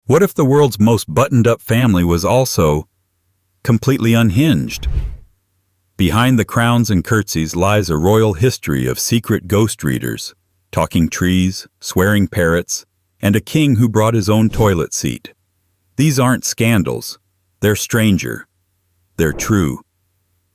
What if the world's most buttoned-up family was also completely unhinged? Behind the crowns and curtsies lies a royal history of secret ghost readers, talking trees, swearing parrots, and a king who brought his own toilet seat. These aren't scandals. They're stranger. They're true.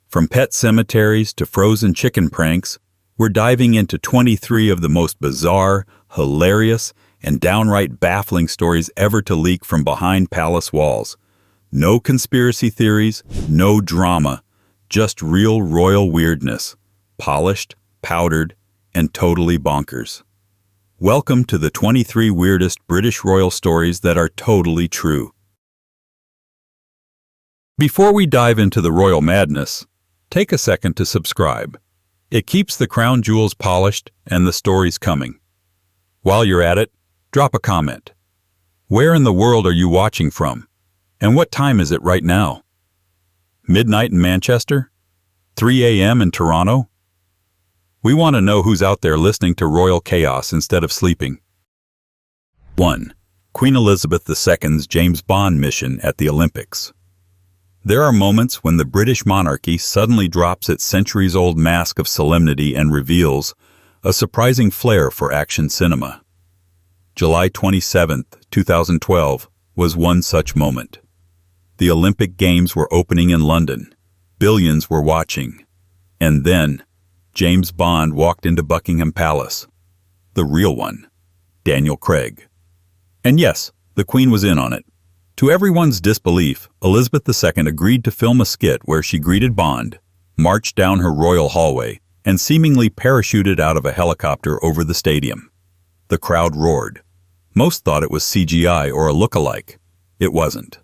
From pet cemeteries to frozen chicken pranks, we're diving into 23 of the most bizarre, hilarious, and downright baffling stories ever to leak from behind palace walls. No conspiracy theories, no drama, just real royal weirdness, polished, powdered, and totally bonkers. Welcome to the 23 weirdest British royal stories that are totally true. Before we dive into the royal madness, take a second to subscribe. It keeps the crown jewels polished and the stories coming. While you're at it, drop a comment. Where in the world are you watching from? And what time is it right now? Midnight in Manchester? 3 a.m. in Toronto? We want to know who's out there listening to royal chaos instead of sleeping. 1. Queen Elizabeth II's James Bond mission at the Olympics. There are moments when the British monarchy suddenly drops its centuries-old mask of solemnity and reveals a surprising flair for action cinema. July 27, 2012, was one such moment. The Olympic Games were opening in London. Billions were watching. And then, James Bond walked into Buckingham Palace. The real one, Daniel Craig. And yes, the Queen was in on it. To everyone's disbelief, Elizabeth II agreed to film a skit where she greeted Bond, marched down her royal hallway, and seemingly parachuted out of a helicopter over the stadium. The crowd roared. Most thought it was CGI or a look-alike. It wasn't.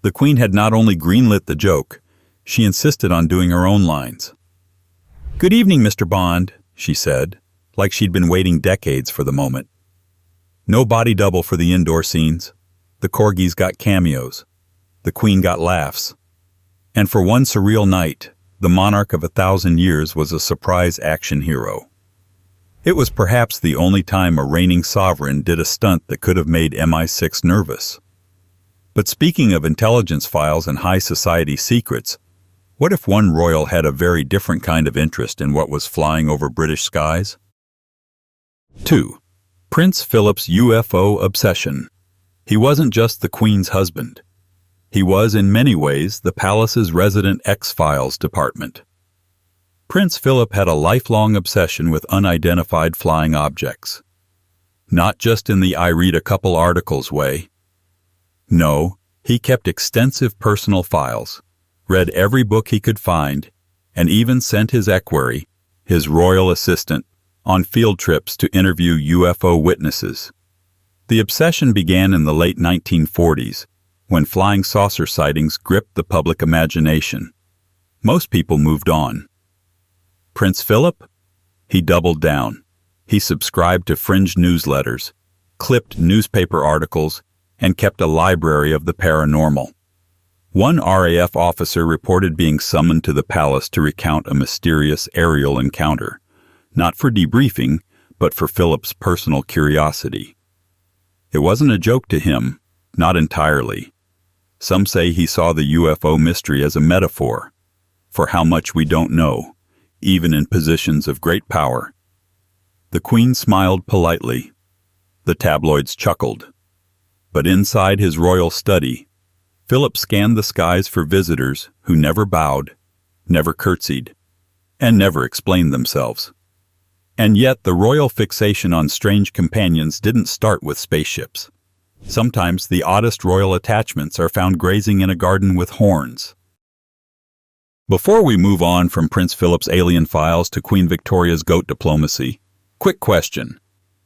The Queen had not only greenlit the joke, she insisted on doing her own lines. "Good evening, Mr. Bond," she said, like she'd been waiting decades for the moment. No body double for the indoor scenes. The Corgis got cameos. The Queen got laughs. And for one surreal night, the monarch of 1,000 years was a surprise action hero. It was perhaps the only time a reigning sovereign did a stunt that could have made MI6 nervous. But speaking of intelligence files and high society secrets, what if one royal had a very different kind of interest in what was flying over British skies? 2. Prince Philip's UFO obsession. He wasn't just the Queen's husband. He was, in many ways, the palace's resident X-Files department. Prince Philip had a lifelong obsession with unidentified flying objects. Not just in the I read a couple articles way. No, he kept extensive personal files, read every book he could find, and even sent his equerry, his royal assistant, on field trips to interview UFO witnesses. The obsession began in the late 1940s, when flying saucer sightings gripped the public imagination. Most people moved on. Prince Philip? He doubled down. He subscribed to fringe newsletters, clipped newspaper articles, and kept a library of the paranormal. One RAF officer reported being summoned to the palace to recount a mysterious aerial encounter, not for debriefing, but for Philip's personal curiosity. It wasn't a joke to him, not entirely. Some say he saw the UFO mystery as a metaphor for how much we don't know, even in positions of great power. The Queen smiled politely. The tabloids chuckled. But inside his royal study, Philip scanned the skies for visitors who never bowed, never curtsied, and never explained themselves. And yet the royal fixation on strange companions didn't start with spaceships. Sometimes the oddest royal attachments are found grazing in a garden with horns. Before we move on from Prince Philip's alien files to Queen Victoria's goat diplomacy, quick question.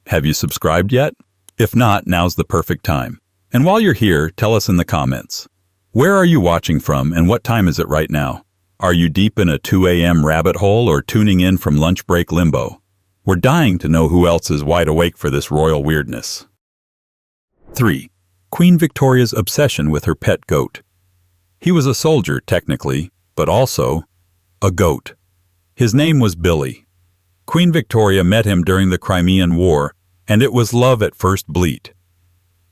Have you subscribed yet? If not, now's the perfect time. And while you're here, tell us in the comments. Where are you watching from and what time is it right now? Are you deep in a 2 a.m. rabbit hole or tuning in from lunch break limbo? We're dying to know who else is wide awake for this royal weirdness. 3. Queen Victoria's obsession with her pet goat. He was a soldier, technically, but also a goat. His name was Billy. Queen Victoria met him during the Crimean War, and it was love at first bleat.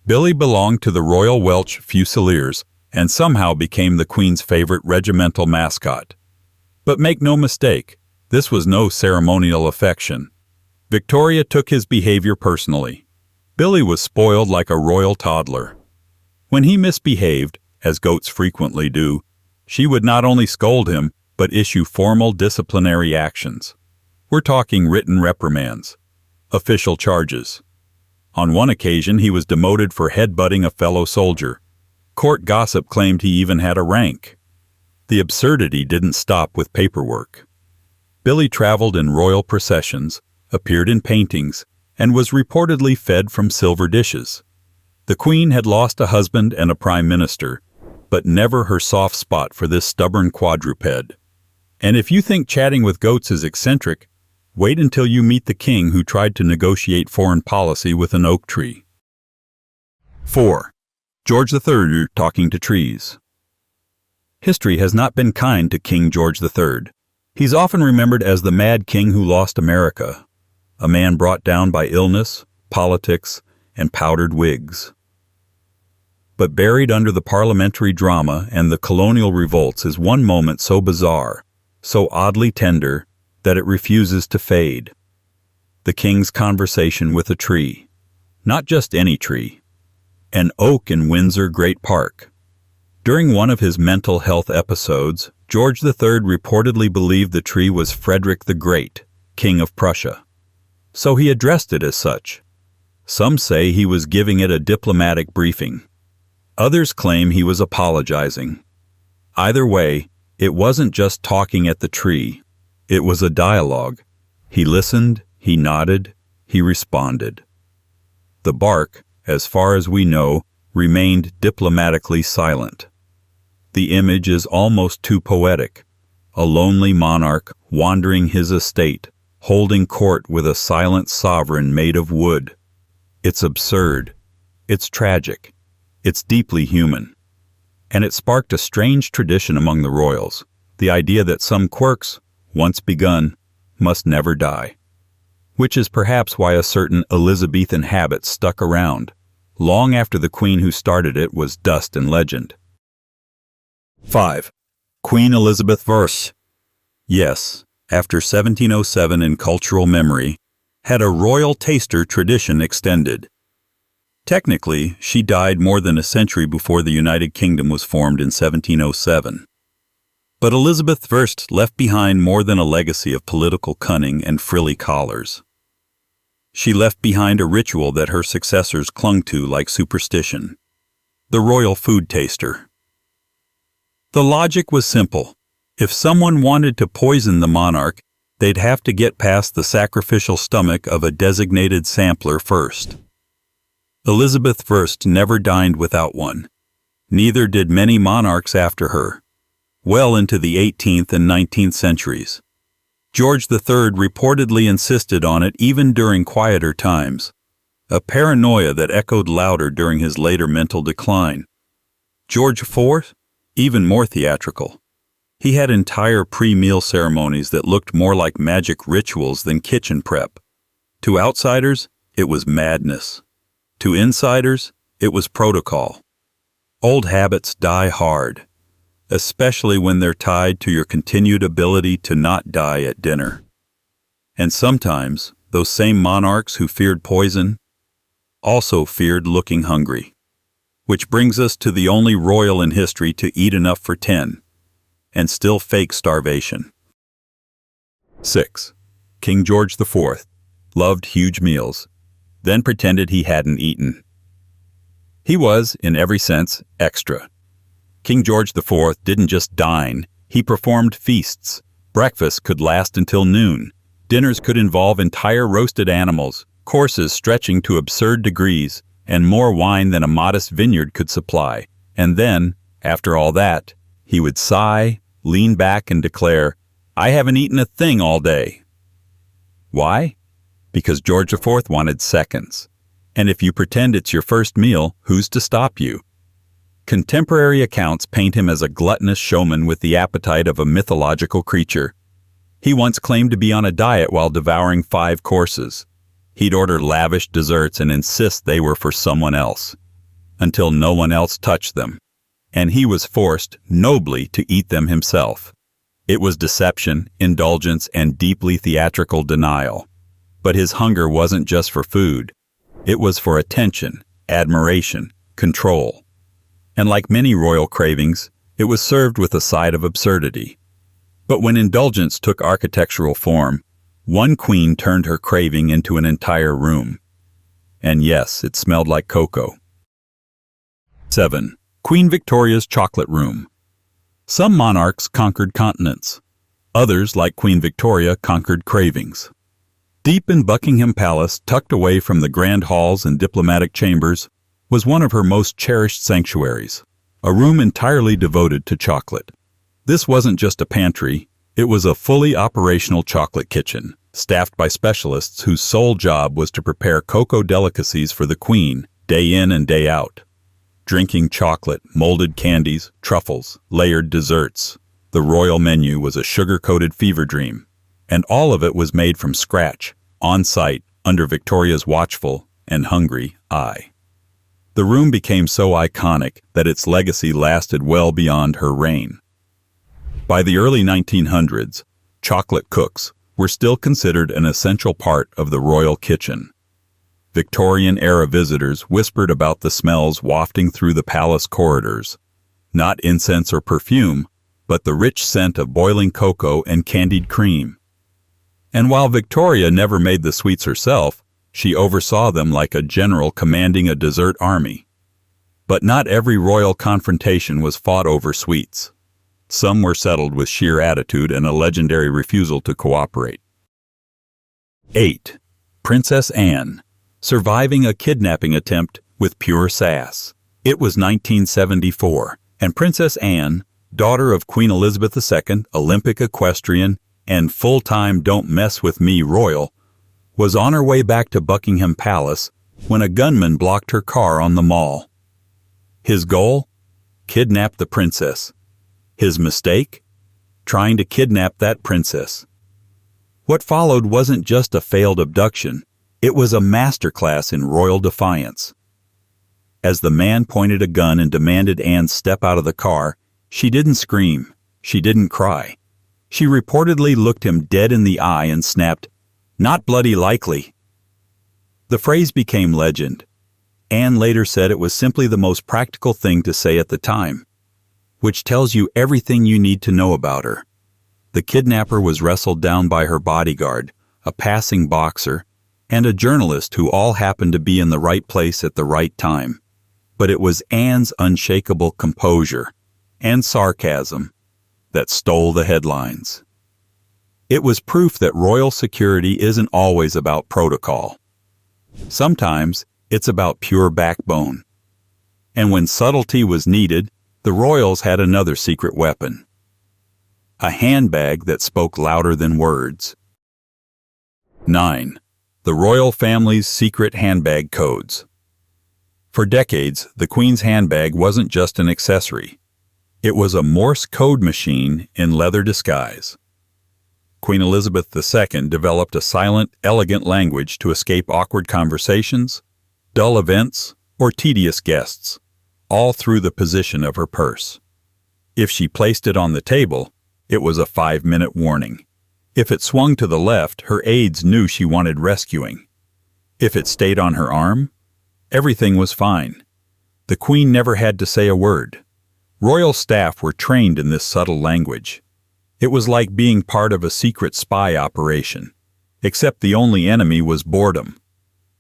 Billy belonged to the Royal Welsh Fusiliers and somehow became the Queen's favorite regimental mascot. But make no mistake, this was no ceremonial affection. Victoria took his behavior personally. Billy was spoiled like a royal toddler. When he misbehaved, as goats frequently do, she would not only scold him, but issue formal disciplinary actions. We're talking written reprimands, official charges. On one occasion, he was demoted for headbutting a fellow soldier. Court gossip claimed he even had a rank. The absurdity didn't stop with paperwork. Billy traveled in royal processions, appeared in paintings, and was reportedly fed from silver dishes. The Queen had lost a husband and a prime minister, but never her soft spot for this stubborn quadruped. And if you think chatting with goats is eccentric, wait until you meet the king who tried to negotiate foreign policy with an oak tree. 4. George III talking to trees. History has not been kind to King George III. He's often remembered as the mad king who lost America, a man brought down by illness, politics, and powdered wigs. But buried under the parliamentary drama and the colonial revolts is one moment so bizarre, so oddly tender, that it refuses to fade. The king's conversation with a tree. Not just any tree. An oak in Windsor Great Park. During one of his mental health episodes, George III reportedly believed the tree was Frederick the Great, King of Prussia. So he addressed it as such. Some say he was giving it a diplomatic briefing. Others claim he was apologizing. Either way, it wasn't just talking at the tree. It was a dialogue. He listened, he nodded, he responded. The bark, as far as we know, remained diplomatically silent. The image is almost too poetic. A lonely monarch wandering his estate, holding court with a silent sovereign made of wood. It's absurd. It's tragic. It's deeply human. And it sparked a strange tradition among the royals, the idea that some quirks, once begun, must never die. Which is perhaps why a certain Elizabethan habit stuck around, long after the queen who started it was dust and legend. 5. Queen Elizabeth verse. Yes, after 1707 in cultural memory, had a royal taster tradition extended. Technically, she died more than a century before the United Kingdom was formed in 1707. But Elizabeth I left behind more than a legacy of political cunning and frilly collars. She left behind a ritual that her successors clung to like superstition: the royal food taster. The logic was simple. If someone wanted to poison the monarch, they'd have to get past the sacrificial stomach of a designated sampler first. Elizabeth I never dined without one. Neither did many monarchs after her, well into the 18th and 19th centuries. George III reportedly insisted on it even during quieter times, a paranoia that echoed louder during his later mental decline. George IV? Even more theatrical. He had entire pre-meal ceremonies that looked more like magic rituals than kitchen prep. To outsiders, it was madness. To insiders, it was protocol. Old habits die hard, especially when they're tied to your continued ability to not die at dinner. And sometimes, those same monarchs who feared poison also feared looking hungry. Which brings us to the only royal in history to eat enough for 10, and still fake starvation. 6. King George IV loved huge meals, then pretended he hadn't eaten. He was, in every sense, extra. King George IV didn't just dine, he performed feasts. Breakfasts could last until noon. Dinners could involve entire roasted animals, courses stretching to absurd degrees, and more wine than a modest vineyard could supply. And then, after all that, he would sigh, lean back, and declare, "I haven't eaten a thing all day." Why? Because George IV wanted seconds. And if you pretend it's your first meal, who's to stop you? Contemporary accounts paint him as a gluttonous showman with the appetite of a mythological creature. He once claimed to be on a diet while devouring 5 courses. He'd order lavish desserts and insist they were for someone else, until no one else touched them, and he was forced nobly to eat them himself. It was deception, indulgence, and deeply theatrical denial. But his hunger wasn't just for food. It was for attention, admiration, control. And like many royal cravings, it was served with a side of absurdity. But when indulgence took architectural form, one queen turned her craving into an entire room. And yes, it smelled like cocoa. 7. Queen Victoria's Chocolate Room. Some monarchs conquered continents. Others, like Queen Victoria, conquered cravings. Deep in Buckingham Palace, tucked away from the grand halls and diplomatic chambers, was one of her most cherished sanctuaries, a room entirely devoted to chocolate. This wasn't just a pantry, it was a fully operational chocolate kitchen, staffed by specialists whose sole job was to prepare cocoa delicacies for the Queen, day in and day out. Drinking chocolate, molded candies, truffles, layered desserts. The royal menu was a sugar-coated fever dream, and all of it was made from scratch, on-site, under Victoria's watchful and hungry eye. The room became so iconic that its legacy lasted well beyond her reign. By the early 1900s, chocolate cooks were still considered an essential part of the royal kitchen. Victorian-era visitors whispered about the smells wafting through the palace corridors. Not incense or perfume, but the rich scent of boiling cocoa and candied cream. And while Victoria never made the sweets herself, she oversaw them like a general commanding a dessert army. But not every royal confrontation was fought over sweets. Some were settled with sheer attitude and a legendary refusal to cooperate. 8. Princess Anne, surviving a kidnapping attempt with pure sass. It was 1974, and Princess Anne, daughter of Queen Elizabeth II, Olympic equestrian, and full-time Don't Mess With Me royal, was on her way back to Buckingham Palace when a gunman blocked her car on the Mall. His goal? Kidnap the princess. His mistake? Trying to kidnap that princess. What followed wasn't just a failed abduction, it was a masterclass in royal defiance. As the man pointed a gun and demanded Anne step out of the car, she didn't scream, she didn't cry. She reportedly looked him dead in the eye and snapped, "Not bloody likely." The phrase became legend. Anne later said it was simply the most practical thing to say at the time, which tells you everything you need to know about her. The kidnapper was wrestled down by her bodyguard, a passing boxer, and a journalist who all happened to be in the right place at the right time. But it was Anne's unshakable composure and sarcasm that stole the headlines. It was proof that royal security isn't always about protocol. Sometimes it's about pure backbone. And when subtlety was needed, the royals had another secret weapon. A handbag that spoke louder than words. 9. The royal family's secret handbag codes. For decades, the Queen's handbag wasn't just an accessory. It was a Morse code machine in leather disguise. Queen Elizabeth II developed a silent, elegant language to escape awkward conversations, dull events, or tedious guests, all through the position of her purse. If she placed it on the table, it was a 5-minute warning. If it swung to the left, her aides knew she wanted rescuing. If it stayed on her arm, everything was fine. The Queen never had to say a word. Royal staff were trained in this subtle language. It was like being part of a secret spy operation, except the only enemy was boredom.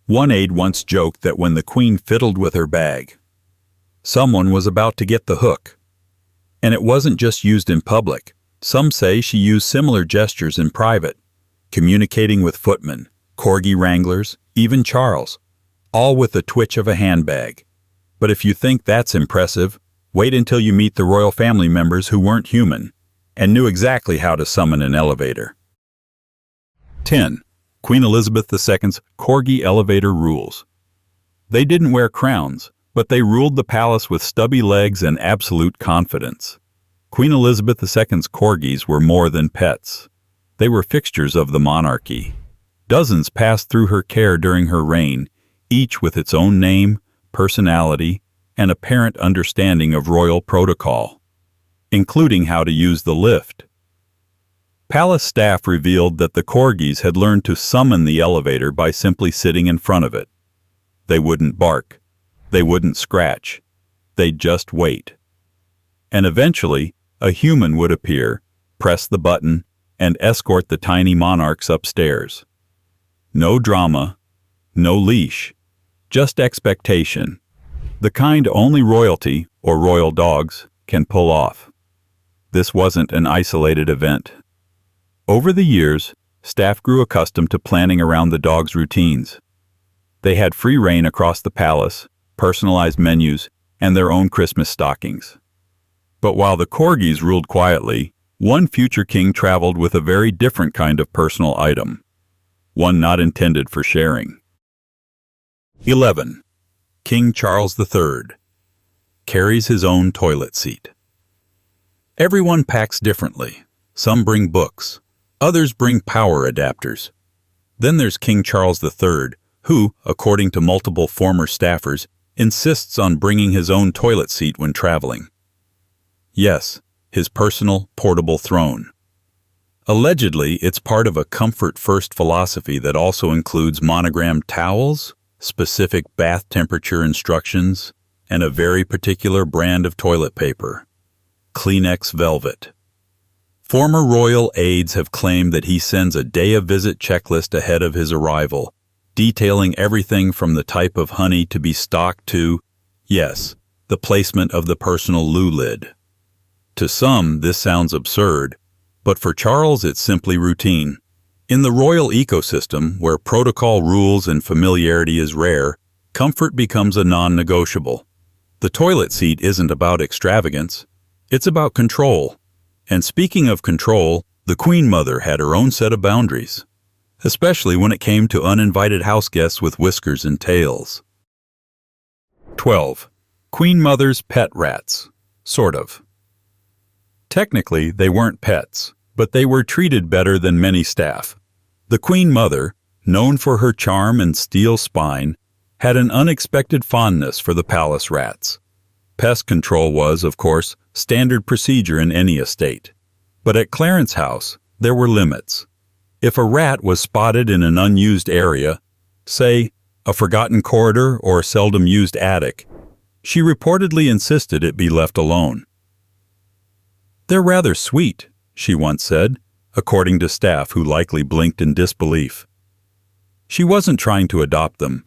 One aide once joked that when the Queen fiddled with her bag, someone was about to get the hook. And it wasn't just used in public. Some say she used similar gestures in private, communicating with footmen, Corgi wranglers, even Charles, all with the twitch of a handbag. But if you think that's impressive, wait until you meet the royal family members who weren't human and knew exactly how to summon an elevator. 10. Queen Elizabeth II's Corgi elevator rules. They didn't wear crowns, but they ruled the palace with stubby legs and absolute confidence. Queen Elizabeth II's corgis were more than pets. They were fixtures of the monarchy. Dozens passed through her care during her reign, each with its own name, personality, and apparent understanding of royal protocol, including how to use the lift. Palace staff revealed that the Corgis had learned to summon the elevator by simply sitting in front of it. They wouldn't bark. They wouldn't scratch. They'd just wait. And eventually, a human would appear, press the button, and escort the tiny monarchs upstairs. No drama, no leash, just expectation, the kind only royalty, or royal dogs, can pull off. This wasn't an isolated event. Over the years, staff grew accustomed to planning around the dogs' routines. They had free rein across the palace, personalized menus, and their own Christmas stockings. But while the Corgis ruled quietly, one future king traveled with a very different kind of personal item, one not intended for sharing. 11. King Charles III carries his own toilet seat. Everyone packs differently. Some bring books. Others bring power adapters. Then there's King Charles III, who, according to multiple former staffers, insists on bringing his own toilet seat when traveling. Yes, his personal, portable throne. Allegedly, it's part of a comfort-first philosophy that also includes monogrammed towels, specific bath temperature instructions, and a very particular brand of toilet paper, Kleenex Velvet. Former royal aides have claimed that he sends a day-of-visit checklist ahead of his arrival, detailing everything from the type of honey to be stocked to, yes, the placement of the personal loo lid. To some, this sounds absurd, but for Charles it's simply routine. In the royal ecosystem, where protocol rules and familiarity is rare, comfort becomes a non-negotiable. The toilet seat isn't about extravagance, it's about control. And speaking of control, the Queen Mother had her own set of boundaries, especially when it came to uninvited house guests with whiskers and tails. 12. Queen Mother's pet rats. Sort of. Technically, they weren't pets, but they were treated better than many staff. The Queen Mother, known for her charm and steel spine, had an unexpected fondness for the palace rats. Pest control was, of course, standard procedure in any estate. But at Clarence House, there were limits. If a rat was spotted in an unused area, say, a forgotten corridor or a seldom used attic, she reportedly insisted it be left alone. "They're rather sweet," she once said, according to staff who likely blinked in disbelief. She wasn't trying to adopt them,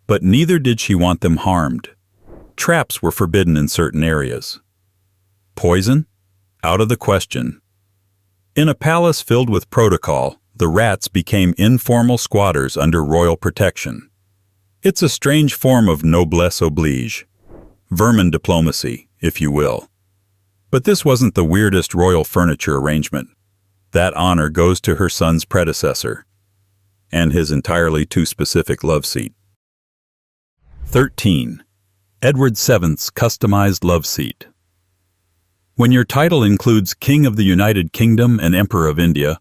but neither did she want them harmed. Traps were forbidden in certain areas. Poison? Out of the question. In a palace filled with protocol, the rats became informal squatters under royal protection. It's a strange form of noblesse oblige. Vermin diplomacy, if you will. But this wasn't the weirdest royal furniture arrangement. That honor goes to her son's predecessor, and his entirely too specific love seat. 13. Edward VII's customized love seat. When your title includes King of the United Kingdom and Emperor of India,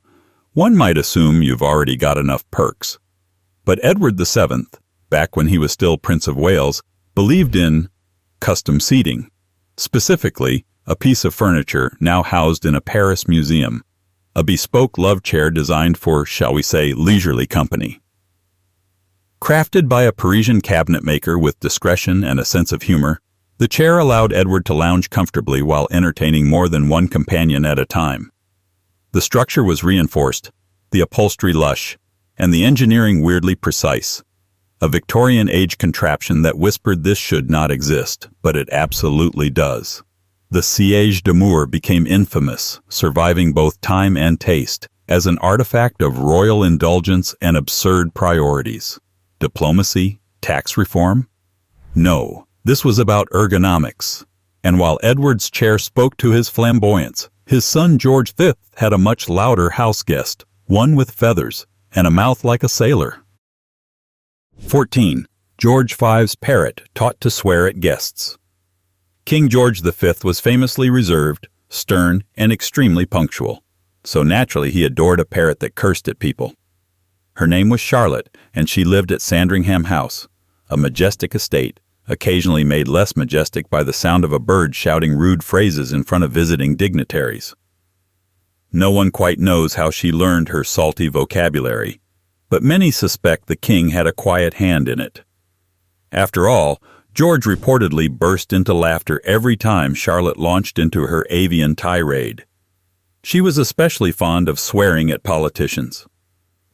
one might assume you've already got enough perks. But Edward VII, back when he was still Prince of Wales, believed in custom seating, specifically a piece of furniture now housed in a Paris museum, a bespoke love chair designed for, shall we say, leisurely company. Crafted by a Parisian cabinet maker with discretion and a sense of humor, the chair allowed Edward to lounge comfortably while entertaining more than one companion at a time. The structure was reinforced, the upholstery lush, and the engineering weirdly precise. A Victorian-age contraption that whispered this should not exist, but it absolutely does. The siège d'amour became infamous, surviving both time and taste, as an artifact of royal indulgence and absurd priorities. Diplomacy? Tax reform? No, this was about ergonomics. And while Edward's chair spoke to his flamboyance, his son George V had a much louder house guest, one with feathers and a mouth like a sailor. 14. George V's parrot taught to swear at guests. King George V was famously reserved, stern, and extremely punctual, so naturally he adored a parrot that cursed at people. Her name was Charlotte, and she lived at Sandringham House, a majestic estate, occasionally made less majestic by the sound of a bird shouting rude phrases in front of visiting dignitaries. No one quite knows how she learned her salty vocabulary, but many suspect the king had a quiet hand in it. After all, George reportedly burst into laughter every time Charlotte launched into her avian tirade. She was especially fond of swearing at politicians.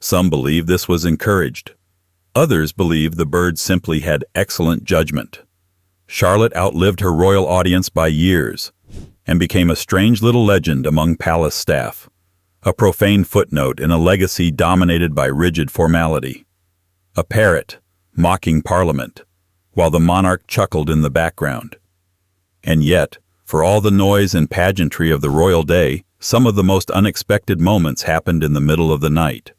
Some believe this was encouraged. Others believe the bird simply had excellent judgment. Charlotte outlived her royal audience by years and became a strange little legend among palace staff, a profane footnote in a legacy dominated by rigid formality. A parrot, mocking Parliament, while the monarch chuckled in the background. And yet, for all the noise and pageantry of the royal day, some of the most unexpected moments happened in the middle of the night,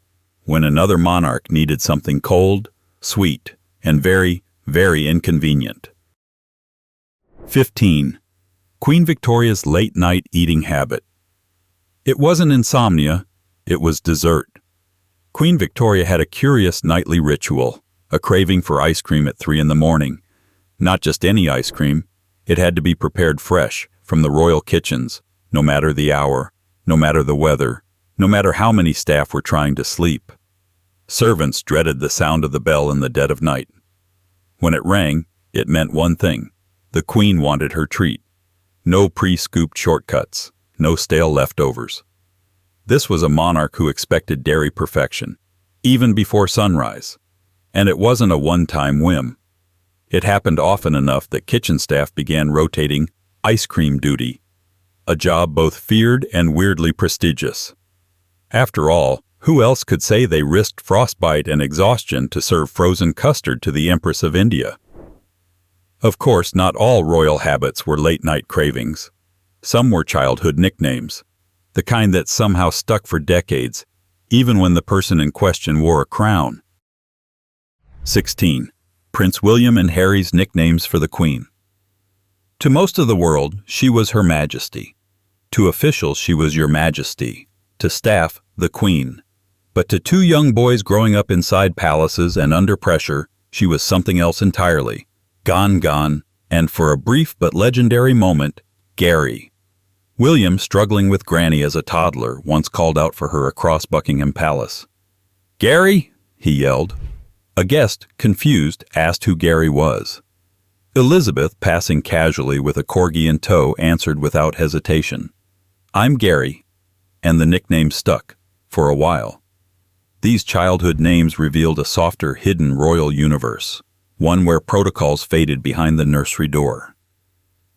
when another monarch needed something cold, sweet, and very, very inconvenient. 15. Queen Victoria's late-night eating habit. It wasn't insomnia, it was dessert. Queen Victoria had a curious nightly ritual, a craving for ice cream at 3 in the morning. Not just any ice cream, it had to be prepared fresh from the royal kitchens, no matter the hour, no matter the weather, no matter how many staff were trying to sleep. Servants dreaded the sound of the bell in the dead of night. When it rang, it meant one thing: the Queen wanted her treat. No pre-scooped shortcuts, no stale leftovers. This was a monarch who expected dairy perfection, even before sunrise. And it wasn't a one-time whim. It happened often enough that kitchen staff began rotating ice cream duty, a job both feared and weirdly prestigious. After all, who else could say they risked frostbite and exhaustion to serve frozen custard to the Empress of India? Of course, not all royal habits were late-night cravings. Some were childhood nicknames, the kind that somehow stuck for decades, even when the person in question wore a crown. 16. Prince William and Harry's nicknames for the Queen. To most of the world, she was Her Majesty. To officials, she was Your Majesty. To staff, the Queen. But to two young boys growing up inside palaces and under pressure, she was something else entirely. Gone, and for a brief but legendary moment, Gary. William, struggling with Granny as a toddler, once called out for her across Buckingham Palace. "Gary!" he yelled. A guest, confused, asked who Gary was. Elizabeth, passing casually with a Corgi in tow, answered without hesitation, "I'm Gary," and the nickname stuck, for a while. These childhood names revealed a softer, hidden royal universe, one where protocols faded behind the nursery door.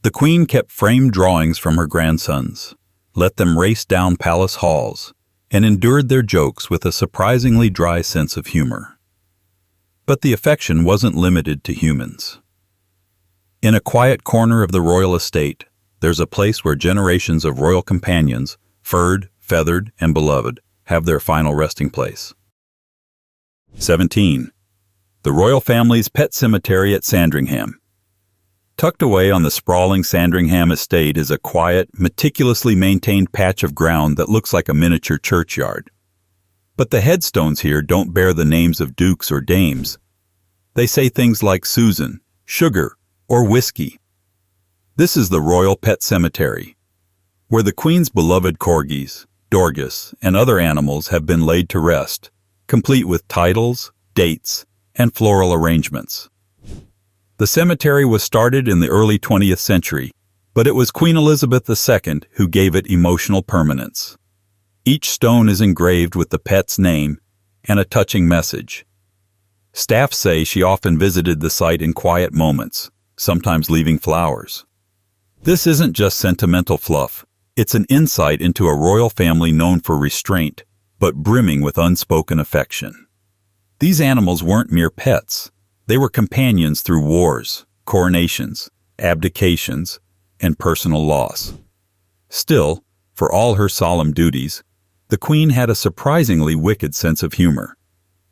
The Queen kept framed drawings from her grandsons, let them race down palace halls, and endured their jokes with a surprisingly dry sense of humor. But the affection wasn't limited to humans. In a quiet corner of the royal estate, there's a place where generations of royal companions, furred, feathered, and beloved, have their final resting place. 17. The royal family's pet cemetery at Sandringham. Tucked away on the sprawling Sandringham estate is a quiet, meticulously maintained patch of ground that looks like a miniature churchyard. But the headstones here don't bear the names of dukes or dames. They say things like Susan, sugar, or whiskey. This is the Royal Pet Cemetery, where the Queen's beloved corgis, dorgas, and other animals have been laid to rest, complete with titles, dates, and floral arrangements. The cemetery was started in the early 20th century, but it was Queen Elizabeth II who gave it emotional permanence. Each stone is engraved with the pet's name and a touching message. Staff say she often visited the site in quiet moments, sometimes leaving flowers. This isn't just sentimental fluff. It's an insight into a royal family known for restraint, but brimming with unspoken affection. These animals weren't mere pets. They were companions through wars, coronations, abdications, and personal loss. Still, for all her solemn duties, the Queen had a surprisingly wicked sense of humor.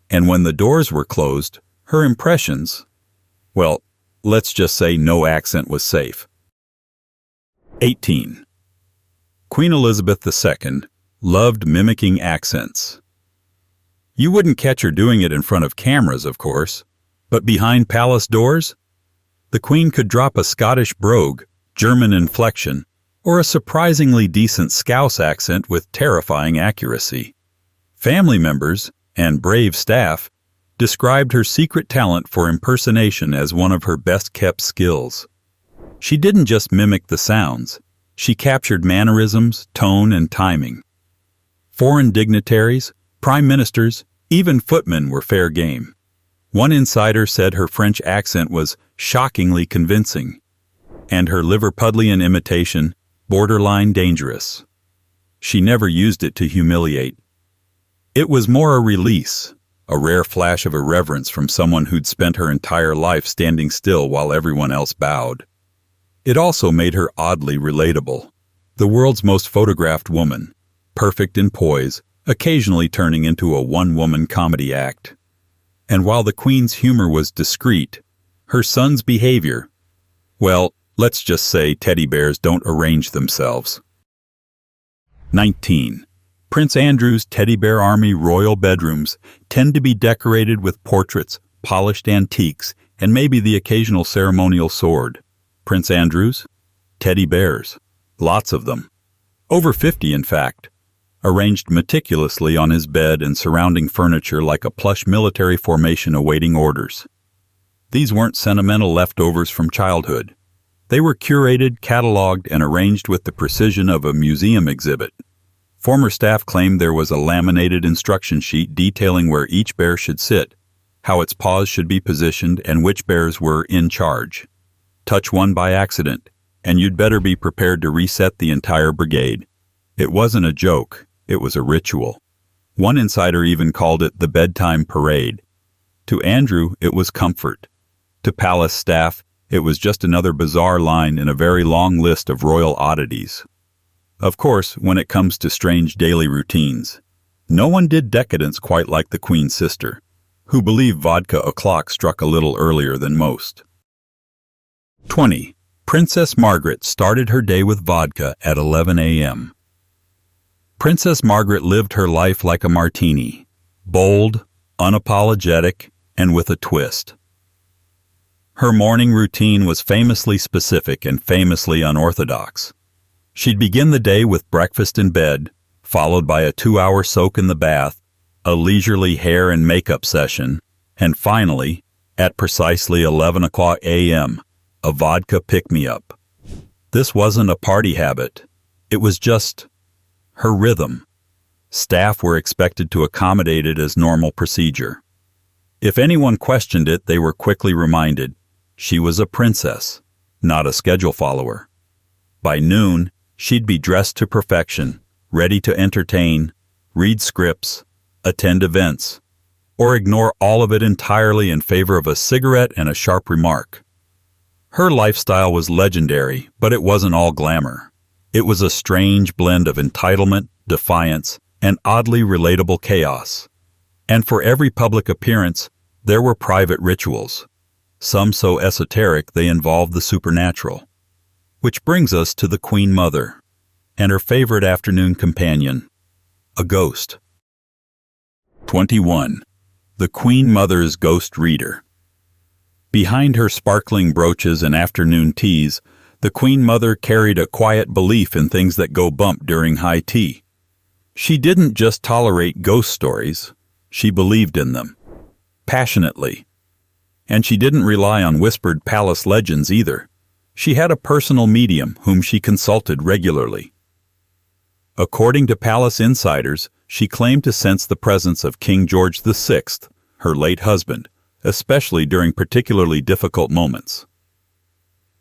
And when the doors were closed, her impressions, well, let's just say no accent was safe. 18. Queen Elizabeth II loved mimicking accents. You wouldn't catch her doing it in front of cameras, of course, but behind palace doors? The Queen could drop a Scottish brogue, German inflection, or a surprisingly decent Scouse accent with terrifying accuracy. Family members, and brave staff, described her secret talent for impersonation as one of her best-kept skills. She didn't just mimic the sounds, she captured mannerisms, tone, and timing. Foreign dignitaries, prime ministers, even footmen were fair game. One insider said her French accent was shockingly convincing, and her Liverpudlian imitation borderline dangerous. She never used it to humiliate. It was more a release, a rare flash of irreverence from someone who'd spent her entire life standing still while everyone else bowed. It also made her oddly relatable. The world's most photographed woman, perfect in poise, occasionally turning into a one-woman comedy act. And while the Queen's humor was discreet, her son's behavior, well, let's just say teddy bears don't arrange themselves. 19. Prince Andrew's teddy bear army royal bedrooms tend to be decorated with portraits, polished antiques, and maybe the occasional ceremonial sword. Prince Andrew's? Teddy bears. Lots of them. Over 50, in fact. Arranged meticulously on his bed and surrounding furniture like a plush military formation awaiting orders. These weren't sentimental leftovers from childhood. They were curated, cataloged, and arranged with the precision of a museum exhibit. Former staff claimed there was a laminated instruction sheet detailing where each bear should sit, how its paws should be positioned, and which bears were in charge. Touch one by accident, and you'd better be prepared to reset the entire brigade. It wasn't a joke, it was a ritual. One insider even called it the bedtime parade. To Andrew, it was comfort. To palace staff, it was just another bizarre line in a very long list of royal oddities. Of course, when it comes to strange daily routines, no one did decadence quite like the Queen's sister, who believed vodka o'clock struck a little earlier than most. 20. Princess Margaret started her day with vodka at 11 a.m. Princess Margaret lived her life like a martini, bold, unapologetic, and with a twist. Her morning routine was famously specific and famously unorthodox. She'd begin the day with breakfast in bed, followed by a 2-hour soak in the bath, a leisurely hair and makeup session, and finally, at precisely 11 o'clock a.m., a vodka pick-me-up. This wasn't a party habit. It was just her rhythm. Staff were expected to accommodate it as normal procedure. If anyone questioned it, they were quickly reminded she was a princess, not a schedule follower. By noon, she'd be dressed to perfection, ready to entertain, read scripts, attend events, or ignore all of it entirely in favor of a cigarette and a sharp remark. Her lifestyle was legendary, but it wasn't all glamour. It was a strange blend of entitlement, defiance, and oddly relatable chaos. And for every public appearance, there were private rituals, some so esoteric they involved the supernatural. Which brings us to the Queen Mother, and her favorite afternoon companion, a ghost. 21. The Queen Mother's Ghost Reader. Behind her sparkling brooches and afternoon teas, the Queen Mother carried a quiet belief in things that go bump during high tea. She didn't just tolerate ghost stories, she believed in them. Passionately. And she didn't rely on whispered palace legends either. She had a personal medium whom she consulted regularly. According to palace insiders, she claimed to sense the presence of King George VI, her late husband, especially during particularly difficult moments.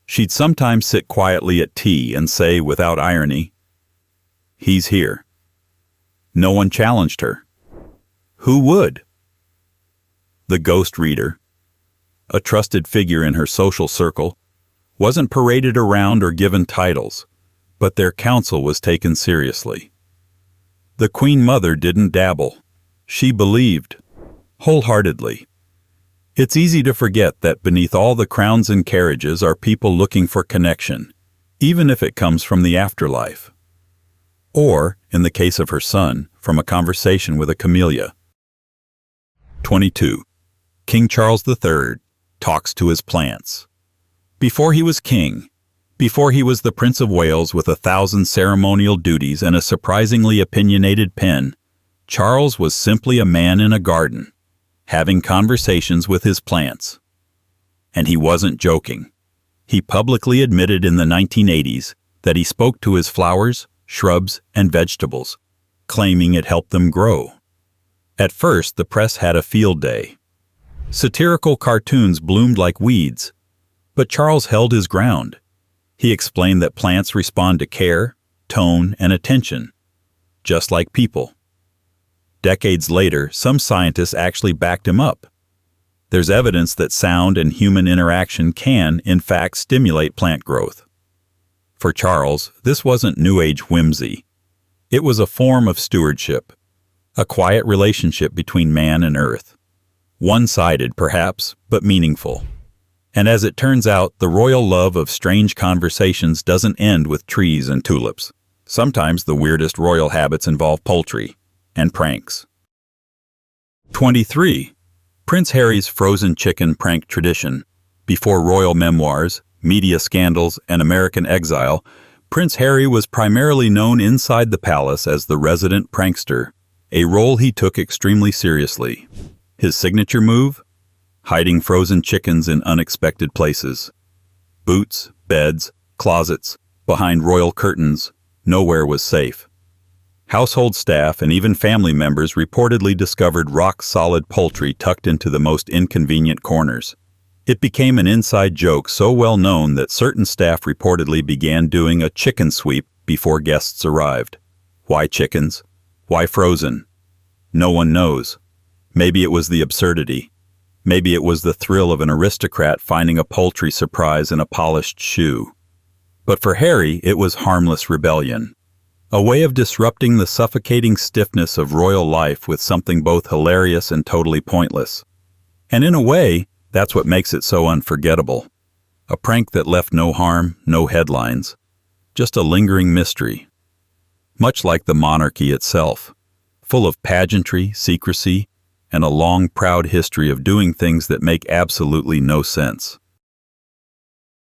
She'd sometimes sit quietly at tea and say without irony, "He's here." No one challenged her. Who would? The ghost reader, a trusted figure in her social circle, wasn't paraded around or given titles, but their counsel was taken seriously. The Queen Mother didn't dabble. She believed, wholeheartedly. It's easy to forget that beneath all the crowns and carriages are people looking for connection, even if it comes from the afterlife. Or, in the case of her son, from a conversation with a camellia. 22. King Charles III talks to his plants. Before he was king, before he was the Prince of Wales with 1,000 ceremonial duties and a surprisingly opinionated pen, Charles was simply a man in a garden, having conversations with his plants. And he wasn't joking. He publicly admitted in the 1980s that he spoke to his flowers, shrubs, and vegetables, claiming it helped them grow. At first, the press had a field day. Satirical cartoons bloomed like weeds, but Charles held his ground. He explained that plants respond to care, tone, and attention, just like people. Decades later, some scientists actually backed him up. There's evidence that sound and human interaction can, in fact, stimulate plant growth. For Charles, this wasn't New Age whimsy. It was a form of stewardship, a quiet relationship between man and earth. One-sided, perhaps, but meaningful. And as it turns out, the royal love of strange conversations doesn't end with trees and tulips. Sometimes the weirdest royal habits involve poultry and pranks. 23. Prince Harry's frozen chicken prank tradition. Before royal memoirs, media scandals, and American exile, Prince Harry was primarily known inside the palace as the resident prankster, a role he took extremely seriously. His signature move? Hiding frozen chickens in unexpected places. Boots, beds, closets, behind royal curtains, nowhere was safe. Household staff and even family members reportedly discovered rock-solid poultry tucked into the most inconvenient corners. It became an inside joke so well known that certain staff reportedly began doing a chicken sweep before guests arrived. Why chickens? Why frozen? No one knows. Maybe it was the absurdity. Maybe it was the thrill of an aristocrat finding a poultry surprise in a polished shoe. But for Harry, it was harmless rebellion. A way of disrupting the suffocating stiffness of royal life with something both hilarious and totally pointless. And in a way, that's what makes it so unforgettable. A prank that left no harm, no headlines. Just a lingering mystery. Much like the monarchy itself, full of pageantry, secrecy, and a long, proud history of doing things that make absolutely no sense.